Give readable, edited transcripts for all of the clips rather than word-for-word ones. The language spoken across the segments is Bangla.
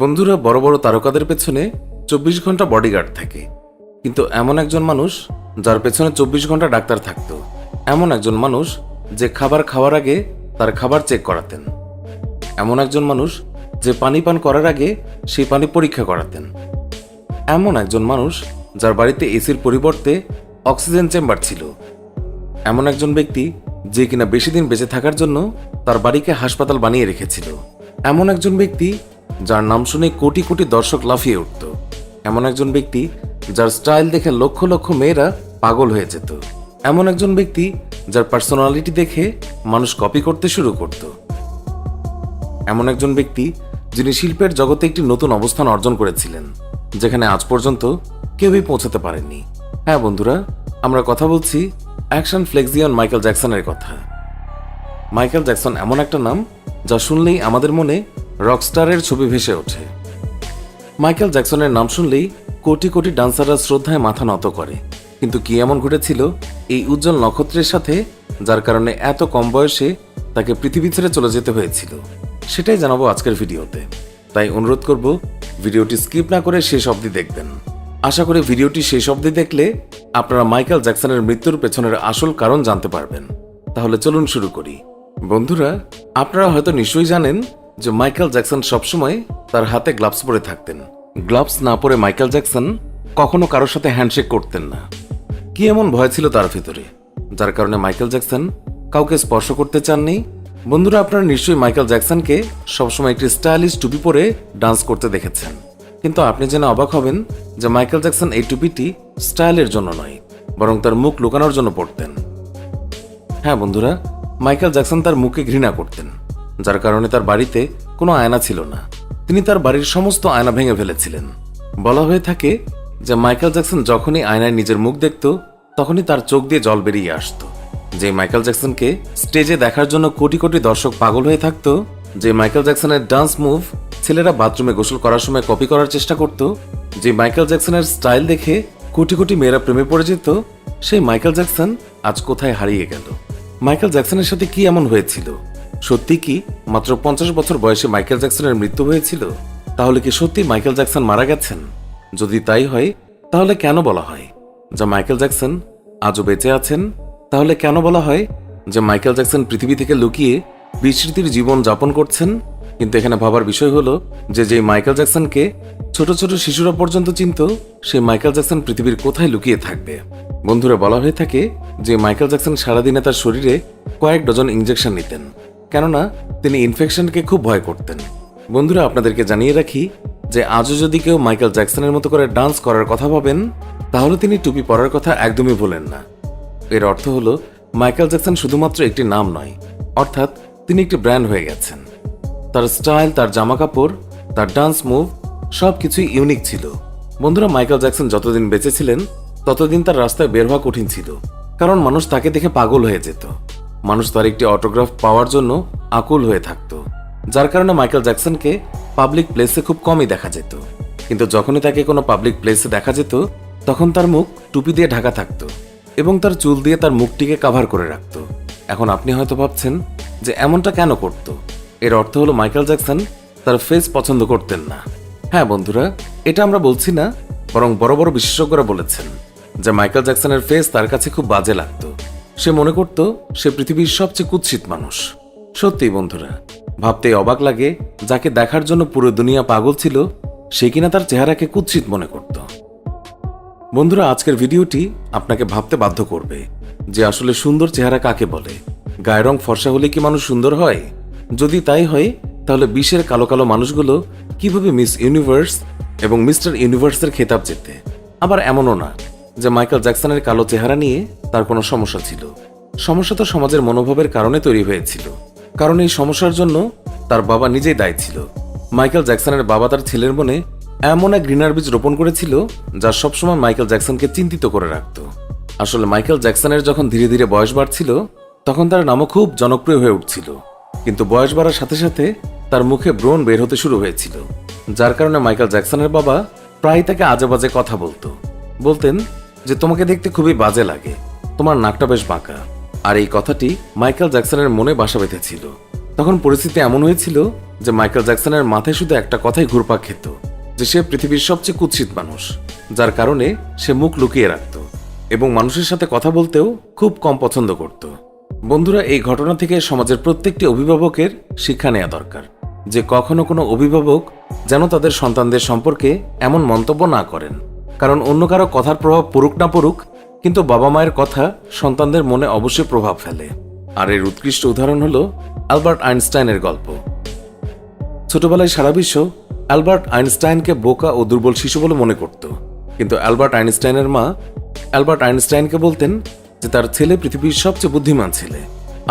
বন্ধুরা, বড় বড় তারকাদের পেছনে 24 ঘন্টা বডিগার্ড থাকে, কিন্তু এমন একজন মানুষ যার পেছনে 24 ঘন্টা ডাক্তার থাকতো, এমন একজন মানুষ যে খাবার খাওয়ার আগে তার খাবার চেক করাতেন, এমন একজন মানুষ যে পানি পান করার আগে সেই পানি পরীক্ষা করাতেন, এমন একজন মানুষ যার বাড়িতে এসির পরিবর্তে অক্সিজেন চেম্বার ছিল, এমন একজন ব্যক্তি যে কিনা বেশি দিন বেঁচে থাকার জন্য তার বাড়িকে হাসপাতাল বানিয়ে রেখেছিল, এমন একজন ব্যক্তি যার নাম শুনে কোটি কোটি দর্শক লাফিয়ে উঠত, এমন একজন ব্যক্তি যার স্টাইল দেখে লক্ষ লক্ষ মেয়েরা পাগল হয়ে যেত, এমন একজন ব্যক্তি যার পার্সোনালিটি দেখে মানুষ কপি করতে শুরু করত, এমন একজন ব্যক্তি যিনি শিল্পের জগতে একটি নতুন অবস্থান অর্জন করেছিলেন, যেখানে আজ পর্যন্ত কেউই পৌঁছাতে পারেননি। হ্যাঁ বন্ধুরা, আমরা কথা বলছি অ্যাকশন ফ্লেক্সিয়ন মাইকেল জ্যাকসনের কথা। মাইকেল জ্যাকসন এমন একটা নাম যা শুনলেই আমাদের মনে রকস্টারের ছবি ভেসে ওঠে। মাইকেল জ্যাকসনের নাম শুনলেই কোটি কোটি ডান্সাররা শ্রদ্ধায় মাথা নত করে, কিন্তু কি এমন ঘটেছিল এই উজ্জ্বল নক্ষত্রের সাথে যার কারণে এত কম বয়সে তাকে পৃথিবী ছেড়ে চলে যেতে হয়েছিল, সেটাই জানাবো আজকের ভিডিওতে। তাই অনুরোধ করব ভিডিওটি স্কিপ না করে শেষ অবধি দেখবেন। আশা করি ভিডিওটি শেষ অবধি দেখলে আপনারা মাইকেল জ্যাকসনের মৃত্যুর পেছনের আসল কারণ জানতে পারবেন। তাহলে চলুন শুরু করি। বন্ধুরা, আপনারা হয়তো নিশ্চয়ই জানেন যে মাইকেল জ্যাকসন সবসময় তার হাতে গ্লাভস পরে থাকতেন। গ্লাভস না পরে মাইকেল জ্যাকসন কখনো কারোর সাথে হ্যান্ডশেক করতেন না। কি এমন ভয় ছিল তার ভিতরে যার কারণে মাইকেল জ্যাকসন কাউকে স্পর্শ করতে চাননি? বন্ধুরা, আপনারা নিশ্চয়ই মাইকেল জ্যাকসনকে সবসময় একটি স্টাইলিশ টুপি পরে ডান্স করতে দেখেছেন, কিন্তু আপনি জেনে অবাক হবেন যে মাইকেল জ্যাকসন এই টুপিটি স্টাইলের জন্য নয়, বরং তার মুখ লুকানোর জন্য পরতেন। হ্যাঁ বন্ধুরা, মাইকেল জ্যাকসন তার মুখে ঘৃণা করতেন, যার কারণে তার বাড়িতে কোনো আয়না ছিল না। তিনি তার বাড়ির সমস্ত আয়না ভেঙে ফেলেছিলেন। বলা হয়ে থাকে যে মাইকেল জ্যাকসন যখনই আয়নায় নিজের মুখ দেখত তখনই তার চোখ দিয়ে জল বেরিয়ে আসত। যে মাইকেল জ্যাকসনকে স্টেজে দেখার জন্য কোটি কোটি দর্শক পাগল হয়ে থাকতো, যে মাইকেল জ্যাকসনের ডান্স মুভ ছেলেরা বাথরুমে গোসল করার সময় কপি করার চেষ্টা করত, যে মাইকেল জ্যাকসনের স্টাইল দেখে কোটি কোটি মেয়েরা প্রেমে পড়ে যেত, সেই মাইকেল জ্যাকসন আজ কোথায় হারিয়ে গেল? মাইকেল জ্যাকসনের সাথে কি এমন হয়েছিল? সত্যি কি মাত্র 50 বছর বয়সে মাইকেল জ্যাকসনের মৃত্যু হয়েছিল? তাহলে কি সত্যি মাইকেল জ্যাকসন মারা গেছেন? যদি তাই হয়, তাহলে কেন বলা হয় যে মাইকেল জ্যাকসন আজও বেঁচে আছেন? তাহলে কেন বলা হয় যে মাইকেল জ্যাকসন পৃথিবী থেকে লুকিয়ে বিস্মৃতির জীবন যাপন করছেন? কিন্তু এখানে ভাবার বিষয় হলো যে মাইকেল জ্যাকসনকে ছোট ছোট শিশুরা পর্যন্ত চিনত, সেই মাইকেল জ্যাকসন পৃথিবীর কোথায় লুকিয়ে থাকবে? বন্ধুরা, বলা হয়ে থাকে যে মাইকেল জ্যাকসন সারাদিনে তার শরীরে কয়েক ডজন ইনজেকশন নিতেন, কেননা তিনি ইনফেকশনকে খুব ভয় করতেন। বন্ধুরা, আপনাদেরকে জানিয়ে রাখি যে আজও যদি কেউ মাইকেল জ্যাকসনের মতো করে ডান্স করার কথা ভাবেন, তাহলে তিনি টুপি পরার কথা একদমই ভুলেন না। এর অর্থ হলো মাইকেল জ্যাকসন শুধুমাত্র একটি নাম নয়, অর্থাৎ তিনি একটি ব্র্যান্ড হয়ে গেছেন। তার স্টাইল, তার জামা কাপড়, তার ডান্স মুভ সবকিছুই ইউনিক ছিল। বন্ধুরা, মাইকেল জ্যাকসন যতদিন বেঁচে ছিলেন ততদিন তার রাস্তায় বের হওয়া কঠিন ছিল, কারণ মানুষ তাকে দেখে পাগল হয়ে যেত। মানুষ তার একটি অটোগ্রাফ পাওয়ার জন্য আকুল হয়ে থাকত, যার কারণে মাইকেল জ্যাকসনকে পাবলিক প্লেসে খুব কমই দেখা যেত। কিন্তু যখনই তাকে কোনো পাবলিক প্লেসে দেখা যেত, তখন তার মুখ টুপি দিয়ে ঢাকা থাকত এবং তার চুল দিয়ে তার মুখটিকে কাভার করে রাখত। এখন আপনি হয়তো ভাবছেন যে এমনটা কেন করত? এর অর্থ হলো মাইকেল জ্যাকসন তার ফেস পছন্দ করতেন না। হ্যাঁ বন্ধুরা, এটা আমরা বলছি না, বরং বড় বড় বিশেষজ্ঞরা বলেছেন যে মাইকেল জ্যাকসনের ফেস তার কাছে খুব বাজে লাগত। সে মনে করত সে পৃথিবীর সবচেয়ে কুৎসিত মানুষ। সত্যি বন্ধুরা, ভাবতেই অবাক লাগে, যাকে দেখার জন্য পুরো দুনিয়া পাগল ছিল, সে কিনা তার চেহারাকে কুৎসিত মনে করত। বন্ধুরা, আজকের ভিডিওটি আপনাকে ভাবতে বাধ্য করবে যে আসলে সুন্দর চেহারা কাকে বলে। গায়ের রং ফর্সা হলে কি মানুষ সুন্দর হয়? যদি তাই হয়, তাহলে বিশ্বের কালো কালো মানুষগুলো কিভাবে মিস ইউনিভার্স এবং মিস্টার ইউনিভার্সের খেতাব জেতে? আবার এমনও না যে মাইকেল জ্যাকসনের কালো চেহারা নিয়ে তার কোনো সমস্যা ছিল। সমস্যা তো সমাজের মনোভাবের কারণে তৈরি হয়েছিল, কারণ এই সমস্যার জন্য তার বাবা নিজেই দায়ী ছিল। মাইকেল জ্যাকসনের বাবা তার ছেলের মনে এমন এক ঘৃণার বীজ রোপণ করেছিল যা সবসময় মাইকেল জ্যাকসনকে চিন্তিত করে রাখত। আসলে মাইকেল জ্যাকসনের যখন ধীরে ধীরে বয়স বাড়ছিল, তখন তার নামও খুব জনপ্রিয় হয়ে উঠছিল, কিন্তু বয়স বাড়ার সাথে সাথে তার মুখে ব্রণ বের হতে শুরু হয়েছিল, যার কারণে মাইকেল জ্যাকসনের বাবা প্রায় তাকে আজে বাজে কথা বলতেন যে তোমাকে দেখতে খুবই বাজে লাগে, তোমার নাকটা বেশ বাঁকা। আর এই কথাটি মাইকেল জ্যাকসনের মনে বাসা বেঁধেছিল। তখন পরিস্থিতি এমন হয়েছিল যে মাইকেল জ্যাকসনের মাথায় শুধু একটা কথাই ঘুরপাক খেত, যে সে পৃথিবীর সবচেয়ে কুৎসিত মানুষ, যার কারণে সে মুখ লুকিয়ে রাখত এবং মানুষের সাথে কথা বলতেও খুব কম পছন্দ করত। বন্ধুরা, এই ঘটনা থেকে সমাজের প্রত্যেকটি অভিভাবকের শিক্ষা নেওয়া দরকার যে কখনো কোনো অভিভাবক যেন তাদের সন্তানদের সম্পর্কে এমন মন্তব্য না করেন, কারণ অন্য কারো কথার প্রভাব পড়ুক না পড়ুক, কিন্তু বাবা মায়ের কথা সন্তানদের মনে অবশ্যই প্রভাব ফেলে। আর এর উৎকৃষ্ট উদাহরণ হলো অ্যালবার্ট আইনস্টাইনের গল্প। ছোটবেলায় সারা বিশ্ব অ্যালবার্ট আইনস্টাইনকে বোকা ও দুর্বল শিশু বলে মনে করত, কিন্তু অ্যালবার্ট আইনস্টাইনের মা অ্যালবার্ট আইনস্টাইনকে বলতেন যে তার ছেলে পৃথিবীর সবচেয়ে বুদ্ধিমান ছেলে।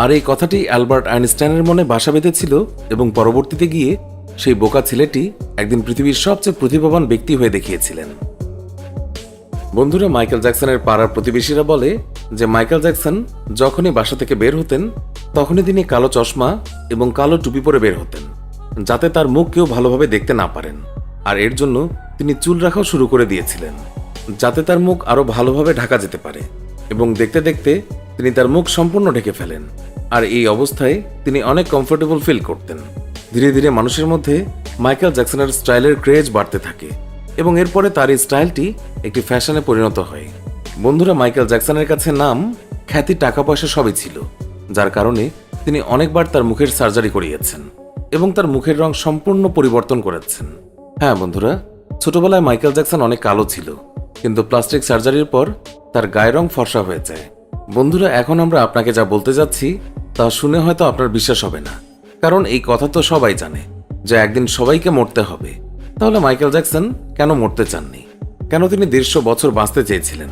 আর এই কথাটি অ্যালবার্ট আইনস্টাইনের মনে বাসা বেঁধেছিল এবং পরবর্তীতে গিয়ে সেই বোকা ছেলেটি একদিন পৃথিবীর সবচেয়ে প্রতিভাবান ব্যক্তি হয়ে দেখিয়েছিলেন। বন্ধুরা, মাইকেল জ্যাকসনের পাড়ার প্রতিবেশীরা বলে যে মাইকেল জ্যাকসন যখনই বাসা থেকে বের হতেন তখনই তিনি কালো চশমা এবং কালো টুপি পরে বের হতেন, যাতে তার মুখ কেউ ভালোভাবে দেখতে না পারেন। আর এর জন্য তিনি চুল রাখাও শুরু করে দিয়েছিলেন, যাতে তার মুখ আরো ভালোভাবে ঢাকা যেতে পারে, এবং দেখতে দেখতে তিনি তার মুখ সম্পূর্ণ ঢেকে ফেলেন। আর এই অবস্থায় তিনি অনেক কমফোর্টেবল ফিল করতেন। ধীরে ধীরে মানুষের মধ্যে মাইকেল জ্যাকসনের স্টাইলের ক্রেজ বাড়তে থাকে এবং এরপরে তার এই স্টাইলটি একটি ফ্যাশনে পরিণত হয়। বন্ধুরা, মাইকেল জ্যাকসনের কাছে নাম, খ্যাতি, টাকা পয়সা সবই ছিল, যার কারণে তিনি অনেকবার তার মুখের সার্জারি করিয়েছেন এবং তার মুখের রং সম্পূর্ণ পরিবর্তন করেছেন। হ্যাঁ বন্ধুরা, ছোটবেলায় মাইকেল জ্যাকসন অনেক কালো ছিল, কিন্তু প্লাস্টিক সার্জারির পর তার গায়ের রং ফর্সা হয়ে যায়। বন্ধুরা, এখন আমরা আপনাকে যা বলতে যাচ্ছি তা শুনে হয়তো আপনার বিশ্বাস হবে না, কারণ এই কথা তো সবাই জানে যে একদিন সবাইকে মরতে হবে। তাহলে মাইকেল জ্যাকসন কেন মরতে চাননি? কেন তিনি 150 বছর বাঁচতে চেয়েছিলেন?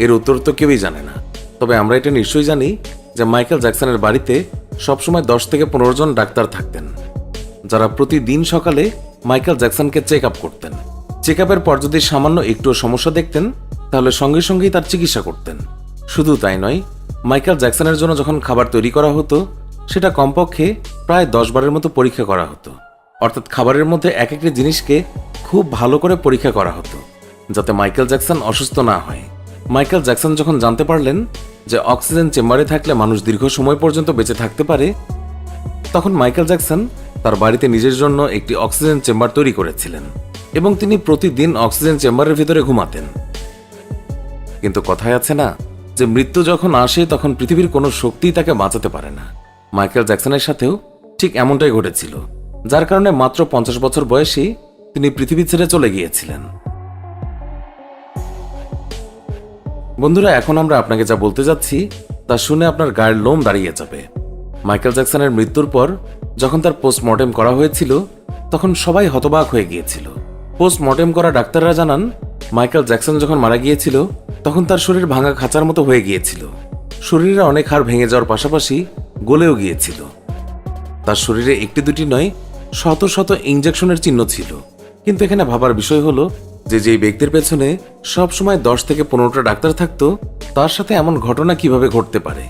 এর উত্তর তো কেউই জানে না। তবে আমরা এটা নিশ্চয়ই জানি যে মাইকেল জ্যাকসনের বাড়িতে সবসময় 10 থেকে 15 জন ডাক্তার থাকতেন, যারা প্রতিদিন সকালে মাইকেল জ্যাকসনকে চেক আপ করতেন। চেক আপের পর যদি সামান্য একটু সমস্যা দেখতেন তাহলে সঙ্গে সঙ্গেই তার চিকিৎসা করতেন। শুধু তাই নয়, মাইকেল জ্যাকসনের জন্য যখন খাবার তৈরি করা হতো সেটা কমপক্ষে প্রায় 10 বারের মতো পরীক্ষা করা হতো। অর্থাৎ খাবারের মধ্যে এক একটি জিনিসকে খুব ভালো করে পরীক্ষা করা হতো, যাতে মাইকেল জ্যাকসন অসুস্থ না হয়। মাইকেল জ্যাকসন যখন জানতে পারলেন যে অক্সিজেন চেম্বারে থাকলে মানুষ দীর্ঘ সময় পর্যন্ত বেঁচে থাকতে পারে, তখন মাইকেল জ্যাকসন তার বাড়িতে নিজের জন্য একটি অক্সিজেন চেম্বার তৈরি করেছিলেন এবং তিনি প্রতিদিন অক্সিজেন চেম্বারের ভিতরে ঘুমাতেন। কিন্তু কথায় আছে না যে মৃত্যু যখন আসে তখন পৃথিবীর কোনো শক্তিই তাকে বাঁচাতে পারে না। মাইকেল জ্যাকসনের সাথেও ঠিক এমনটাই ঘটেছিল, যার কারণে মাত্র 50 বছর বয়সে তিনি পৃথিবী ছেড়ে চলে গিয়েছিলেন। বন্ধুরা, এখন আমরা আপনাকে যা বলতে যাচ্ছি তা শুনে আপনার গায়ের লোম দাঁড়িয়ে যাবে। মাইকেল জ্যাকসনের মৃত্যুর পর যখন তার পোস্টমর্টেম করা হয়েছিল তখন সবাই হতবাক হয়ে গিয়েছিল। পোস্টমর্টেম করা ডাক্তাররা জানান মাইকেল জ্যাকসন যখন মারা গিয়েছিল তখন তার শরীর ভাঙা খাঁচার মতো হয়ে গিয়েছিল। শরীরে অনেক হাড় ভেঙে যাওয়ার পাশাপাশি গলেও গিয়েছিল। তার শরীরে একটি দুটি নয়, শত শত ইনজেকশনের চিহ্ন ছিল। কিন্তু এখানে ভাবার বিষয় হলো যে যেই ব্যক্তির পেছনে সবসময় 10 থেকে 15টা ডাক্তার থাকতো তার সাথে এমন ঘটনা কিভাবে ঘটতে পারে।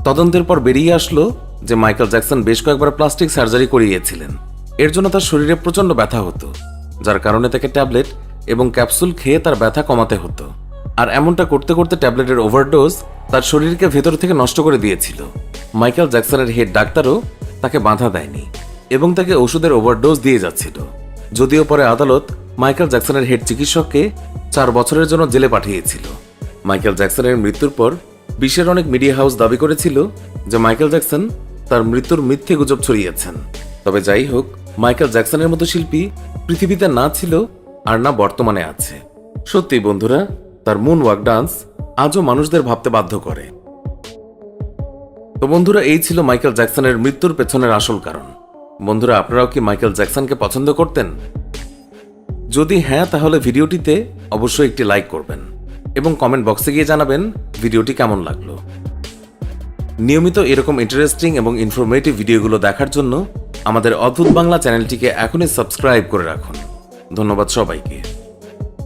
তদন্তের পর বেরিয়ে আসলো যে মাইকেল জ্যাকসন বেশ কয়েকবার প্লাস্টিক সার্জারি করিয়েছিলেন। এর জন্য তার শরীরে প্রচন্ড ব্যথা হতো, যার কারণে তাকে ট্যাবলেট এবং ক্যাপসুল খেয়ে তার ব্যথা কমাতে হতো। আর এমনটা করতে করতে ট্যাবলেটের ওভারডোজ তার শরীরকে ভেতর থেকে নষ্ট করে দিয়েছিল। মাইকেল জ্যাকসনের হেড ডাক্তারও তাকে বাধা দেয়নি এবং তাকে ওষুধের ওভারডোজ দিয়ে যাচ্ছিল। যদিও পরে আদালত মাইকেল জ্যাকসনের হেড চিকিৎসককে 4 বছরের জন্য জেলে পাঠিয়েছিল। মাইকেল জ্যাকসনের মৃত্যুর পর বিশ্বের অনেক মিডিয়া হাউস দাবি করেছিল যে মাইকেল জ্যাকসন তার মৃত্যুর মিথ্যে গুজব ছড়িয়েছেন। তবে যাই হোক, মাইকেল জ্যাকসনের মতো শিল্পী পৃথিবীতে না ছিল আর না বর্তমানে আছে। সত্যি বন্ধুরা, তার মুন ওয়াক ডান্স আজও মানুষদের ভাবতে বাধ্য করে। তো বন্ধুরা, এই ছিল মাইকেল জ্যাকসনের মৃত্যুর পেছনের আসল কারণ। বন্ধুরা, আপনারাও কি মাইকেল জ্যাকসনকে পছন্দ করতেন? যদি হ্যাঁ, তাহলে ভিডিওটিতে অবশ্যই একটি লাইক করবেন এবং কমেন্ট বক্সে গিয়ে জানাবেন ভিডিওটি কেমন লাগলো। নিয়মিত এরকম ইন্টারেস্টিং এবং ইনফরমেটিভ ভিডিওগুলো দেখার জন্য আমাদের অদ্ভুত বাংলা চ্যানেলটিকে এখনই সাবস্ক্রাইব করে রাখুন। ধন্যবাদ সবাইকে।